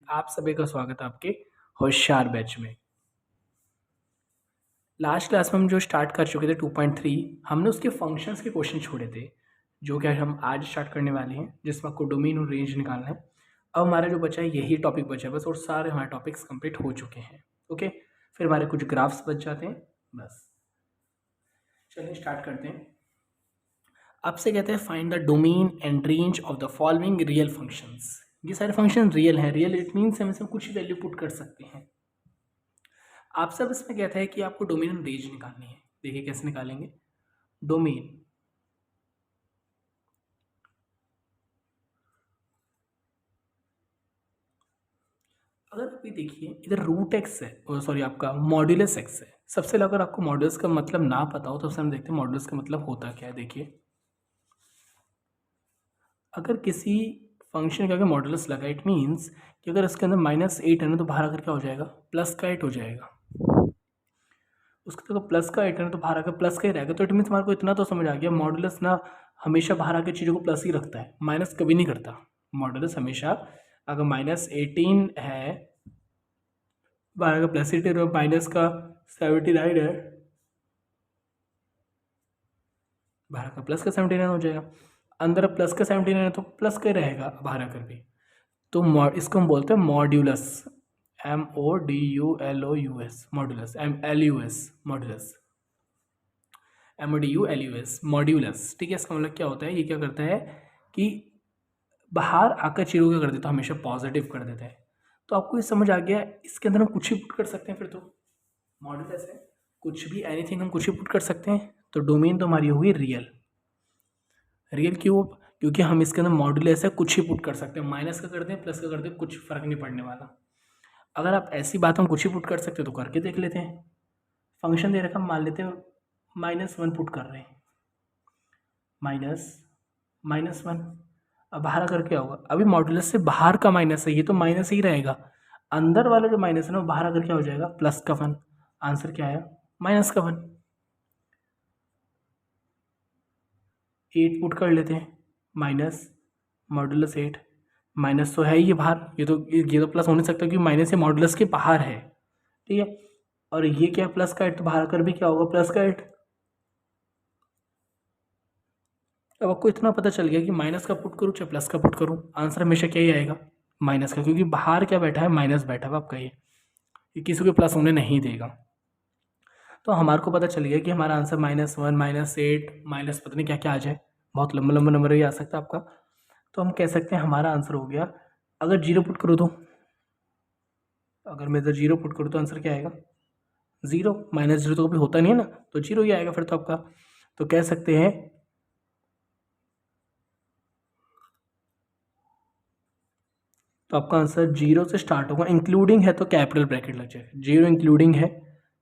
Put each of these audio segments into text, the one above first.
आप सभी का स्वागत है आपके होशियार बैच में। लास्ट क्लास में हम जो स्टार्ट कर चुके थे 2.3 हमने उसके फंक्शंस के क्वेश्चन छोड़े थे, जो कि हम आज स्टार्ट करने वाले हैं, जिसमें आपको डोमेन और रेंज निकालना है। अब हमारा जो बचा है यही टॉपिक बचा है बस, और सारे हमारे टॉपिक्स कंप्लीट हो चुके हैं। ओके, फिर हमारे कुछ ग्राफ्स बच जाते हैं बस। चलिए स्टार्ट करते हैं। आपसे कहते हैं find the domain and range of the following real functions. ये सारे फंक्शन रियल हैं। रियल इट मीन्स हम इसमें कुछ वैल्यू पुट कर सकते हैं। आप सब इसमें कहता है कि आपको डोमेन एंड रेंज निकालनी है। देखिए कैसे निकालेंगे। डोमेन अगर आप ये देखिए इधर रूट एक्स है, सॉरी आपका मॉड्यूलस एक्स है। सबसे पहले अगर आपको मॉड्यूलस का मतलब ना पता हो तो सबसे हम देखते हैं मॉड्यूलस का मतलब होता क्या है। देखिए अगर किसी फंक्शन का अगर मॉड्यूलस लगा इट मीन्स कि अगर इसके अंदर -8 है ना तो बाहर आकर क्या हो जाएगा, +8 हो जाएगा। उसके तो प्लस का 8 है ना तो बाहर आकर प्लस का ही रहेगा। तो इट मीन्स हमारे को इतना तो समझ आ गया, मॉड्यूलस ना हमेशा बाहर आकर चीज़ों को प्लस ही रखता है, माइनस कभी नहीं करता। मॉड्यूलस हमेशा अगर -18 है बारह का +18 और माइनस का 79 है, बारह का प्लस का 79 हो जाएगा। अंदर प्लस का 79 है तो प्लस का ही रहेगा बाहर आकर भी। तो इसको हम बोलते हैं modulus, MODULOUS modulus, MLUS modulus, MODULUS modulus. ठीक है, इसका मतलब क्या होता है, ये क्या करता है कि बाहर आकर चीज़ों क्या कर देता है, हमेशा पॉजिटिव कर देता है। तो आपको ये समझ आ गया, इसके अंदर हम कुछ भी पुट कर सकते हैं। फिर तो मॉड्यूलस है, कुछ भी एनीथिंग हम कुछ भी पुट कर सकते हैं। तो डोमेन तो हमारी होगी रियल। रियल क्यों? क्योंकि हम इसके अंदर मॉड्यूलस है, कुछ ही पुट कर सकते हैं। माइनस का कर दें प्लस का कर दें कुछ फर्क नहीं पड़ने वाला। अगर आप ऐसी बात हम कुछ ही पुट कर सकते हो तो करके देख लेते हैं। फंक्शन दे रखा, मान लेते हैं -1 पुट कर रहे हैं, -1। अब बाहर अगर क्या होगा, अभी मॉड्यूलस से बाहर का माइनस है, ये तो माइनस ही रहेगा। अंदर वाला जो माइनस है ना, बाहर अगर क्या हो जाएगा, +1। आंसर क्या आया, -1। 8 पुट कर लेते हैं, माइनस मॉड्यूलस 8। माइनस तो है ही ये बाहर, ये तो प्लस हो नहीं सकता क्योंकि माइनस ये मॉड्यूलस के बाहर है। ठीक है, और ये क्या प्लस का 8, तो बाहर कर भी क्या होगा, प्लस का 8। अब आपको इतना पता चल गया कि माइनस का पुट करूँ चाहे प्लस का पुट करूँ, आंसर हमेशा क्या ही आएगा, माइनस का, क्योंकि बाहर क्या बैठा है, माइनस बैठा हुआ। आपका ये किसी को प्लस होने नहीं देगा। तो हमारे को पता चल गया कि हमारा आंसर -1, -8, माइनस पता नहीं क्या क्या आ जाए, बहुत लंबा लंबा नंबर ही आ सकता है आपका। तो हम कह सकते हैं हमारा आंसर हो गया, अगर 0 पुट करूँ तो, अगर मैं इधर 0 पुट करूँ तो आंसर क्या आएगा, 0। -0 तो कभी होता नहीं है ना, तो 0 ही आएगा फिर तो आपका। तो कह सकते हैं तो आपका आंसर 0 से स्टार्ट होगा, इंक्लूडिंग है तो कैपिटल ब्रैकेट लग जाएगा। 0 इंक्लूडिंग है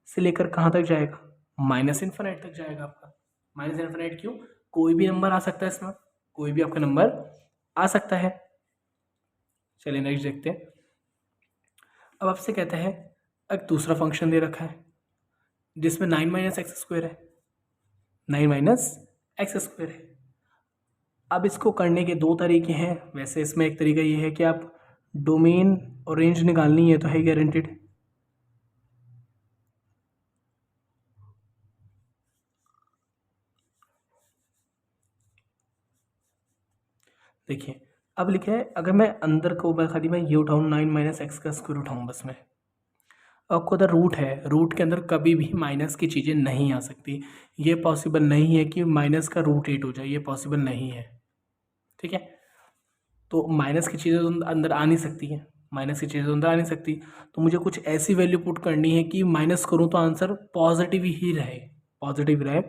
से लेकर कहाँ तक जाएगा, -इन्फिनिट तक जाएगा आपका। -इन्फिनिट क्यों, कोई भी नंबर आ सकता है इसमें, कोई भी आपका नंबर आ सकता है। चलिए नेक्स्ट देखते हैं। अब आपसे कहता है एक दूसरा फंक्शन दे रखा है जिसमें 9 - x² है, 9 - x² है। अब इसको करने के दो तरीके हैं। वैसे इसमें एक तरीका ये है कि आप डोमेन और रेंज निकालनी है तो है गारंटेड। देखिए अब लिखा है, अगर मैं अंदर को मैं खाली मैं ये उठाऊँ 9 - x² उठाऊँ बस मैं, आपको अगर रूट है, रूट के अंदर कभी भी माइनस की चीज़ें नहीं आ सकती। ये पॉसिबल नहीं है कि माइनस का √8 हो जाए, ये पॉसिबल नहीं है। ठीक है, तो माइनस की चीज़ें तो अंदर आ नहीं सकती हैं, माइनस की चीज़ें तो अंदर आ नहीं सकती। तो मुझे कुछ ऐसी वैल्यू पुट करनी है कि माइनस करूँ तो आंसर पॉजिटिव ही रहे, पॉजिटिव रहे।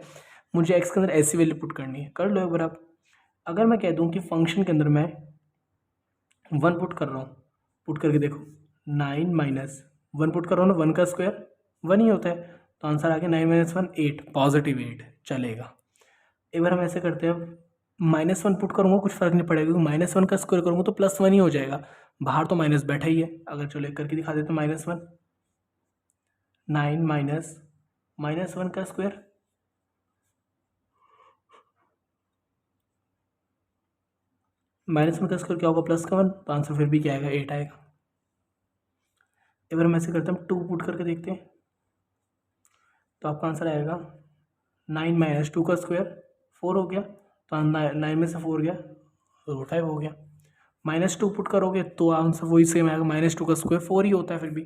मुझे एक्स के अंदर ऐसी वैल्यू पुट करनी है, कर लो एक बार आप। अगर मैं कह दूँ कि फंक्शन के अंदर मैं 1 पुट कर रहा हूँ, पुट करके देखो, 9 - 1 पुट कर रहा हूँ ना, 1 का स्क्वायर 1 ही होता है, तो आंसर आ गया 9 - 1 8, पॉजिटिव 8 चलेगा। एक बार हम ऐसे करते हैं, -1 पुट करूँगा कुछ फर्क नहीं पड़ेगा, क्योंकि -1 का स्क्वायर करूँगा तो +1 ही हो जाएगा, बाहर तो माइनस बैठा ही है। अगर चलो एक करके दिखा देते हैं, -1 9 -1 का स्क्वायर, -1 का स्क्वायर क्या होगा, +1, तो आंसर फिर भी क्या आएगा, 8 आएगा। एक बार हम ऐसे करते हैं, 2 पुट करके देखते हैं, तो आपका आंसर आएगा 9 माइनस 2 का स्क्वायर 4 हो गया, तो 9 में से 4 गया तो 5 हो गया। -2 पुट करोगे तो आंसर वही सेम आएगा, -2 का स्क्वायर 4 ही होता है फिर भी।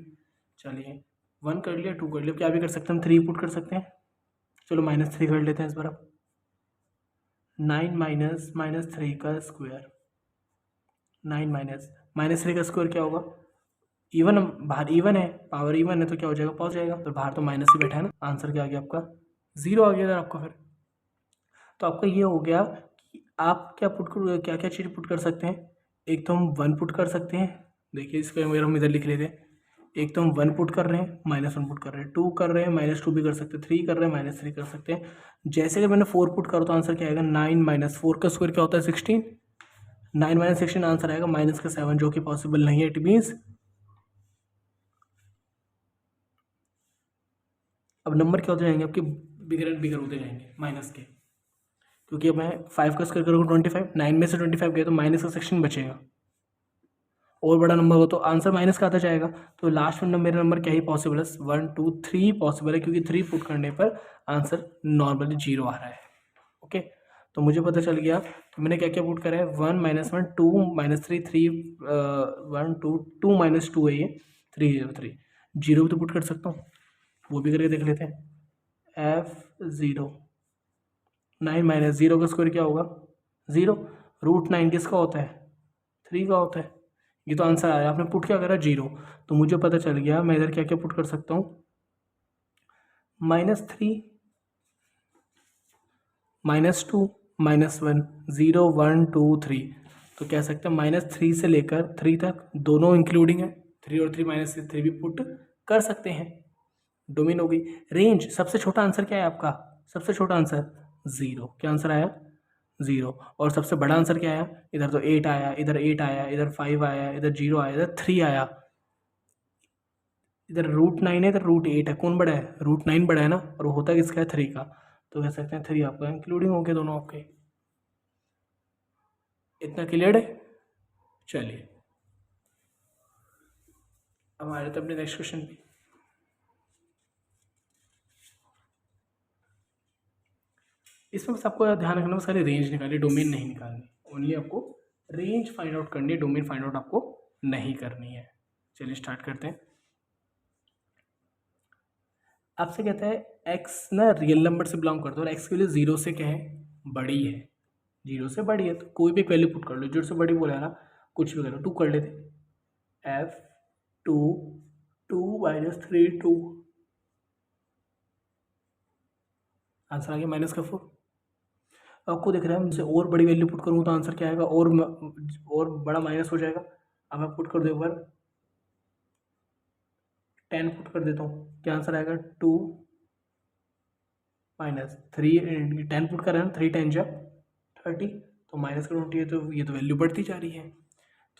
चलिए 1 कर लिया, 2 कर लिया, क्या भी कर सकते हैं हम, 3 पुट कर सकते हैं। चलो -3 कर लेते हैं इस बार अब। 9 माइनस -3 का स्क्वायर, 9 माइनस -3 का स्क्वायर क्या होगा, इवन, बाहर इवन है, पावर इवन है तो क्या हो जाएगा, पहुंच जाएगा, तो बाहर तो माइनस ही बैठा है ना, आंसर क्या आ गया आपका 0 आ गया इधर आपका फिर। तो आपका ये हो गया कि आप क्या क्या क्या चीज़ पुट कर सकते हैं। एक तो हम 1 पुट कर सकते हैं, देखिए इसको अगर हम इधर लिख लेते हैं, एक तो हम 1 पुट कर रहे हैं, -1 पुट कर रहे हैं, 2 कर रहे हैं, -2 भी कर सकते हैं, 3 कर रहे हैं, -3 कर सकते हैं। जैसे कि मैंने 4 पुट करो तो आंसर क्या आएगा, 9 माइनस 4 का स्क्वायर क्या होता है 16, 9 माइनस 16 आंसर आएगा -7, जो कि पॉसिबल नहीं है। इट मीन्स अब नंबर क्या होते जाएंगे आपके, बिगर एंड बिगर होते जाएंगे माइनस के, क्योंकि अब मैं 5 का स्क्वायर करूँगा 25, 9 में से 25 गया तो माइनस का सेक्शन बचेगा, और बड़ा नंबर हो तो आंसर माइनस का आता जाएगा। तो लास्ट में मेरा नंबर क्या ही पॉसिबल है, 1 2 3 पॉसिबल है, क्योंकि 3 पुट करने पर आंसर नॉर्मली 0 आ रहा है। ओके, तो मुझे पता चल गया कि मैंने क्या क्या पुट करा है, 1 -1 2 -3 3 1 2 2 -2 है ये, 3 0 3, 0 भी तो पुट कर सकता हूँ, वो भी करके देख लेते हैं। F0, 9 माइनस 0 का स्क्वायर क्या होगा 0, √9 किसका होता है 3 का होता है। ये तो आंसर आया, आपने पुट क्या करा 0, तो मुझे पता चल गया मैं इधर क्या क्या पुट कर सकता हूँ, -3 -2 -1 0 1 2 3, तो कह सकते हैं -3 से लेकर 3 तक दोनों इंक्लूडिंग है, 3 और 3 -3 भी पुट कर सकते हैं। डोमेन हो गई। रेंज, सबसे छोटा आंसर क्या है आपका, सबसे छोटा आंसर 0, क्या आंसर आया 0, और सबसे बड़ा आंसर क्या आया, इधर तो 8 आया, इधर 8 आया, इधर 5 आया, इधर 0 आया, इधर 3 आया, इधर √9 है, इधर √8 है, कौन बड़ा है, √9 बड़ा है ना, और वो होता किसका है 3 का, तो कह सकते हैं 3 आपका इंक्लूडिंग हो गया दोनों आपके। इतना क्लियर है। चलिए अब हमारे तो अपने नेक्स्ट क्वेश्चन पे, इसमें बस आपको ध्यान रखना, बस खाली रेंज निकालिए, डोमेन नहीं निकालनी, ओनली आपको रेंज फाइंड आउट करनी है, डोमेन फाइंड आउट आपको नहीं करनी है। चलिए स्टार्ट करते हैं। आपसे कहता है एक्स ना रियल नंबर से बिलोंग करता है, और एक्स की वैल्यू 0 से क्या है, बड़ी है, 0 से बड़ी है, तो कोई भी वैल्यू पुट कर लो, 0 से बड़ी बोला है ना, कुछ भी कर लो, 2 कर लेते, F2 2 -3 2, आंसर आ गया -4। आपको दिख रहा है मुझसे और बड़ी वैल्यू पुट करूँ तो आंसर क्या आएगा, और बड़ा माइनस हो जाएगा। अब मैं पुट कर दूँ एक बार, 10 पुट कर देता हूँ, क्या आंसर आएगा 2 -3, 10 पुट कर रहे हैं 3 10 जा 30, तो -20 है, तो ये तो वैल्यू बढ़ती जा रही है।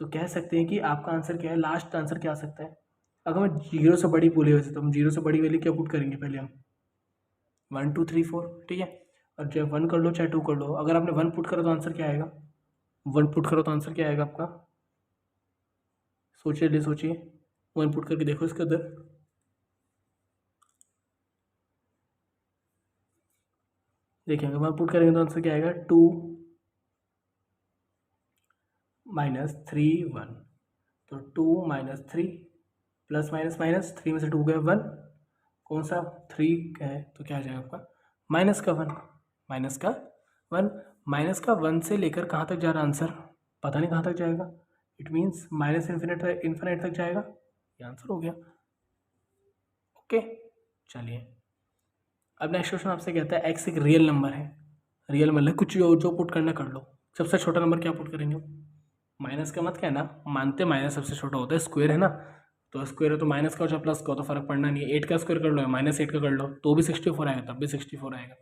तो कह सकते हैं कि आपका आंसर क्या है, लास्ट आंसर क्या आ सकता है, अगर मैं 0 से बड़ी बोले वैसे तो हम 0 से बड़ी वैल्यू क्या पुट करेंगे, पहले हम 1 2 3 4, ठीक है, और चाहे 1 कर लो चाहे 2 कर लो, अगर आपने 1 पुट करा तो आंसर क्या आएगा, 1 पुट करो तो आंसर क्या आएगा आपका, सोचिए सोचिए, 1 पुट करके देखो इसके अंदर, देखिए अगर 1 पुट करेंगे तो आंसर क्या आएगा 2 -3 1, तो 2 -3 प्लस माइनस माइनस, 3 में से 2 गए 1, कौन सा 3 है, तो क्या आ जाएगा आपका -1, -1 से लेकर कहाँ तक जा रहा है आंसर, पता नहीं कहाँ तक जाएगा, इट मीन्स इन्फिनिट तक जाएगा, ये आंसर हो गया। ओके, चलिए अब नेक्स्ट क्वेश्चन आपसे कहता है एक्स एक रियल नंबर है, रियल मतलब कुछ जो पुट करना कर लो, सबसे छोटा नंबर क्या पुट करेंगे, माइनस का मत कहना, मानते माइनस सबसे छोटा होता है, स्क्वायर है ना, तो स्क्वायर है तो माइनस का हो चाहे प्लस का हो तो फर्क पड़ना नहीं है, 8 का स्क्वायर कर लो, -8 का कर लो तो भी 64 आएगा, तब भी 64 आएगा।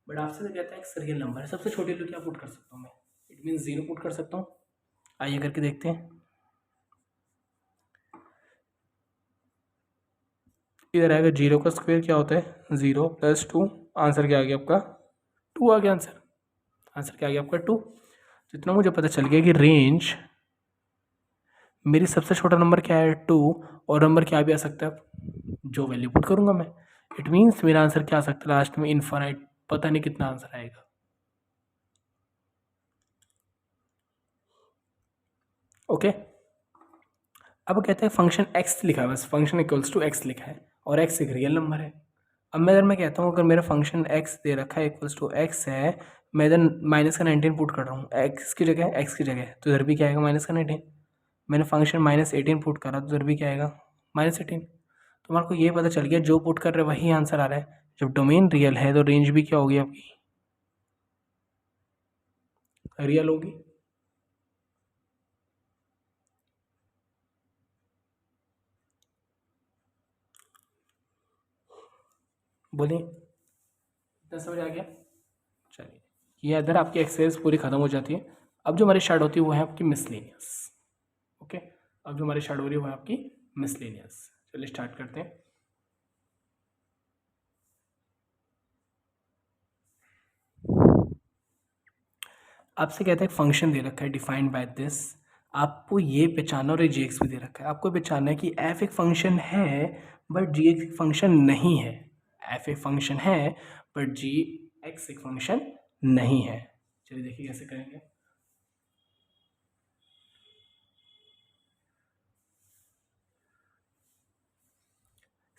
बट आपसे तो कहता है एक्स रियल नंबर है, सबसे छोटे लोग क्या पुट कर सकता हूँ मैं, इट मीन्स 0 पुट कर सकता हूँ। आइए करके देखते हैं, इधर आएगा 0 का स्क्वायर क्या होता है 0 + 2, आंसर क्या आ गया आपका 2 आ गया, आंसर क्या आ गया आपका 2। तो इतना मुझे पता चल गया कि रेंज मेरी सबसे छोटा नंबर क्या है 2, और नंबर क्या भी आ सकता है जो वैल्यू पुट करूँगा मैं। इट मीन्स मेरा आंसर क्या आ सकता है लास्ट में, इनफाइनाइट, पता नहीं कितना आंसर आएगा। ओके, अब कहते हैं फंक्शन x लिखा है, बस फंक्शन इक्वल्स टू x लिखा है और x एक रियल नंबर है। अब मैं कहता हूँ अगर मेरा फंक्शन x दे रखा है इक्वल्स टू x है, मैं इधर माइनस का 19 पुट कर रहा हूँ x की जगह, तो इधर भी क्या आएगा माइनस का 19। मैंने फंक्शन -18 पुट करा तो इधर भी क्या आएगा -18। तो हमारे को ये पता चल गया जो पुट कर रहे हैं वही आंसर आ रहा है। जब डोमेन रियल है तो रेंज भी क्या होगी आपकी, रियल होगी। बोलिए, इतना समझ आ गया? चलिए, ये इधर आपकी एक्सरसाइज पूरी खत्म हो जाती है। अब जो हमारी स्टार्ट होती है वो है आपकी मिसलेनियस। ओके, अब जो हमारी स्टार्ट हो रही है वो है आपकी मिसलेनियस। चलिए स्टार्ट करते हैं। आपसे कहते हैं फंक्शन दे रखा है डिफाइंड बाय दिस, आपको ये पहचानना, और ये जी एक्स भी दे रखा है, आपको पहचानना है कि एफ एक फंक्शन है बट जी एक्स एक फंक्शन नहीं है। एफ एक फंक्शन है बट जी एक्स एक फंक्शन नहीं है। चलिए देखिए कैसे करेंगे।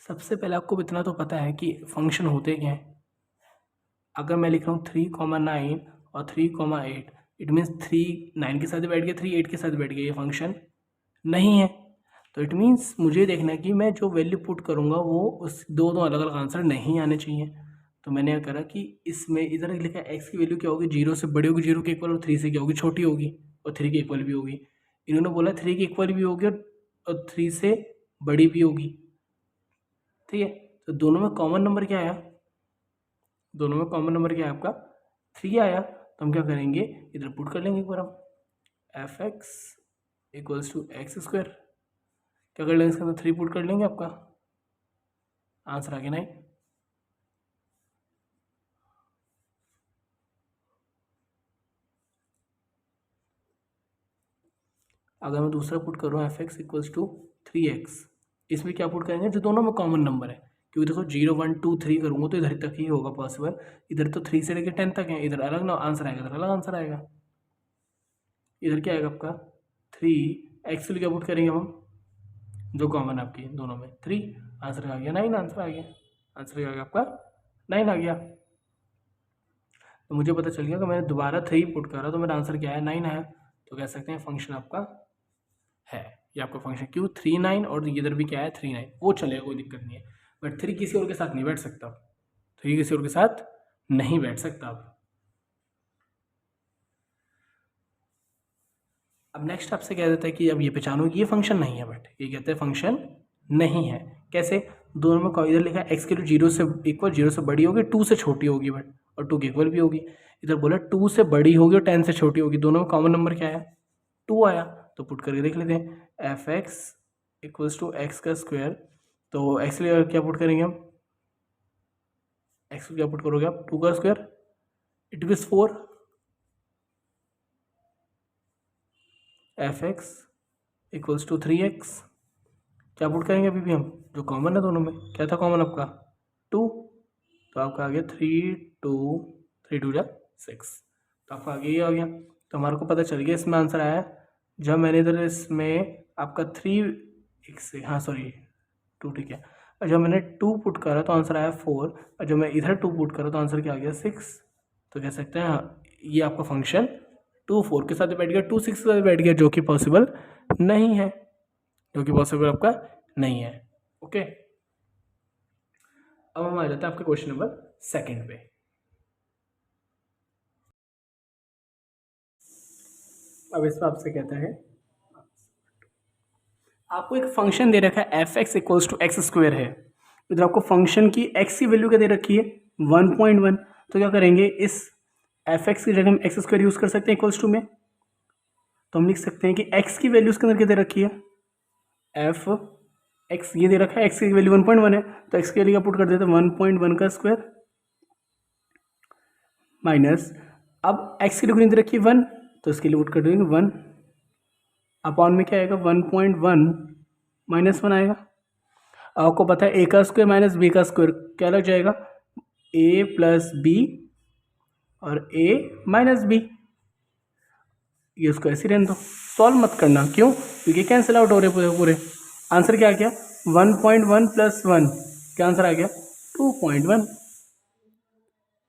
सबसे पहले आपको इतना तो पता है कि फंक्शन होते क्या हैं। अगर मैं लिख रहा हूँ 3,9 और 3,8, इट मीन्स 3 9 के साथ बैठ गया, 3 8 के साथ बैठ गया, ये फंक्शन नहीं है। तो इट मीन्स मुझे देखना है कि मैं जो वैल्यू पुट करूँगा वो उस दो अलग अलग आंसर नहीं आने चाहिए। तो मैंने क्या करा कि इसमें इधर लिखा एक्स की वैल्यू क्या होगी, 0 से बड़ी होगी, 0 के इक्वल, और 3 से क्या होगी, छोटी होगी, और 3 के इक्वल भी होगी। इन्होंने बोला 3 के इक्वल भी होगी और 3 से बड़ी भी होगी। ठीक है, तो दोनों में कॉमन नंबर क्या आया, दोनों में कॉमन नंबर क्या है आपका 3 आया। तो हम क्या करेंगे, इधर पुट कर लेंगे एक बार हम, F X equals to X square, क्या कर लेंगे इसके अंदर 3 पुट कर लेंगे, आपका आंसर आ गया 9। अगर मैं दूसरा पुट करूँ F X equals to 3x, इसमें क्या पुट करेंगे जो दोनों में कॉमन नंबर है, क्योंकि देखो 0 1 2 3 करूँगा तो इधर तक ही होगा पॉसिबल, इधर तो 3 से लेकर 10 तक है, इधर अलग ना आंसर आएगा, इधर अलग आंसर आएगा। इधर क्या आएगा आपका 3, एक्स के लिए क्या पुट करेंगे हम, जो कॉमन आपकी दोनों में 3, आंसर आ गया 9, आंसर आ गया, आंसर क्या आ गया आपका 9 आ गया। तो मुझे पता चल गया कि मैंने दोबारा 3 पुट करा तो मेरा आंसर क्या है 9 आया। तो कह सकते हैं फंक्शन आपका है, ये आपका फंक्शन क्यों 3 9, और इधर भी क्या है 3 9, वो चलेगा, कोई दिक्कत नहीं है। बट 3 किसी और के साथ नहीं बैठ सकता, 3 किसी और के साथ नहीं बैठ सकता। अब नेक्स्ट आपसे कह देता है कि अब ये पहचानो कि ये फंक्शन नहीं है, बट ये कहते हैं फंक्शन नहीं है। कैसे, दोनों में इधर लिखा है एक्स की वैल्यू 0 से इक्वल, 0 से बड़ी होगी, 2 से छोटी होगी, बट और 2 के इक्वल भी होगी। इधर बोला 2 से बड़ी होगी और 10 से छोटी होगी, दोनों में कॉमन नंबर क्या है 2 आया। तो पुट करके देख लेते हैं, F X equals to X का स्क्वायर, तो एक्स लिए क्या पुट करेंगे हम, एक्स को क्या पुट करोगे आप 2 का square, it means 4, F X equals to 3x, क्या पुट करेंगे अभी भी हम, जो कॉमन है दोनों में, क्या था कॉमन आपका 2, तो आपका आ गया 3 2 6, तो आपका आगे ये आ गया। तो हमारे को पता चल गया इसमें आंसर आया। जब मैंने इधर इसमें आपका 3 एक से, हाँ सॉरी 2, ठीक है, और जब मैंने 2 पुट करा तो आंसर आया 4, और जब मैं इधर 2 पुट करा तो आंसर क्या आ गया 6। तो कह सकते हैं हाँ, ये आपका फंक्शन 2 4 के साथ बैठ गया, 2 6 के साथ बैठ गया, जो कि पॉसिबल नहीं है, जो कि पॉसिबल आपका नहीं है। ओके, अब हम आ जाते हैं आपके क्वेश्चन नंबर 2 पे। अब इसमें आपसे कहता है आपको एक फंक्शन दे रखा है F X equals to X square है, इधर आपको फंक्शन की एक्स की वैल्यू क्या दे रखी है 1.1। तो क्या करेंगे, इस एफ एक्स की जगह हम एक्स स्क्वायर यूज़ कर सकते हैं इक्वल्स टू में, तो हम लिख सकते हैं कि एक्स की वैल्यू उसके अंदर क्या दे रखी है, एफ एक्स ये दे रखा है, एक्स की वैल्यू 1.1 है, तो एक्स की वैल्यू पुट कर देते हैं 1.1 का स्क्वायर माइनस, अब एक्स की वैल्यू दे रखी है 1, तो इसके लिए पुट कर देंगे 1 अपॉन में क्या आएगा 1.1 -1 आएगा। आपको पता है ए का स्क्वायर माइनस बी का स्क्वायर क्या लग जाएगा, ए प्लस बी और ए माइनस बी। ये उसको ऐसे रहने दो, सॉल्व मत करना। क्यों? क्योंकि कैंसिल आउट हो रहे पूरे पूरे। आंसर क्या आ गया 1.1 + 1, क्या आंसर आ गया 2.1।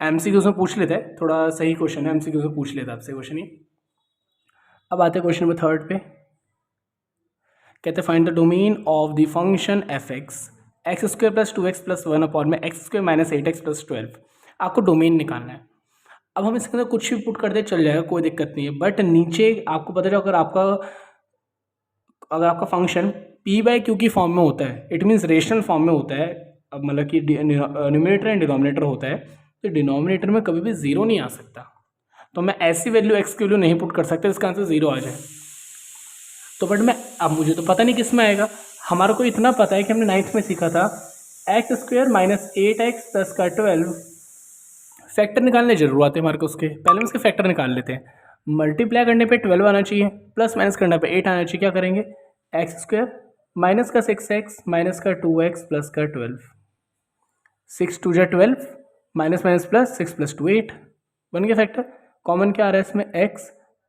एमसीक्यूज में पूछ लेते हैं, थोड़ा सही क्वेश्चन है, एमसीक्यूज में पूछ लेते हैं आपसे क्वेश्चन ये। अब आते हैं क्वेश्चन नंबर 3 पे। कहते हैं find the domain of the function F x square plus 2x + 1 upon में x स्क्वायर माइनस 8x + 12। आपको डोमेन निकालना है। अब हम इसके अंदर कुछ भी पुट कर दे चल जाएगा, कोई दिक्कत नहीं है। बट नीचे आपको पता है, अगर आपका फंक्शन p/q की फॉर्म में होता है, इट मीन्स रेशनल फॉर्म में होता है, अब मतलब कि न्यूमरेटर एंड डिनोमिनेटर होता है, तो डिनोमिनेटर में कभी भी जीरो नहीं आ सकता। तो मैं ऐसी वैल्यू x की वैल्यू नहीं पुट कर सकता इसका आंसर जीरो आ जाए। तो बट मैं अब मुझे तो पता नहीं किस में आएगा। हमारे को इतना पता है कि हमने 9th में सीखा था x square minus 8x + 12 factor निकालने जरूर आते हैं हमारे को। उसके पहले हम उसके फैक्टर निकाल लेते हैं। मल्टीप्लाई करने पे 12 आना चाहिए, प्लस माइनस करने पे 8 आना चाहिए। क्या करेंगे, x स्क्वायर माइनस का 6x माइनस का 2x प्लस का 12, 6 2 = 12, माइनस माइनस प्लस 6 + 2 8 बन गया फैक्टर। कॉमन क्या आ रहा है इसमें,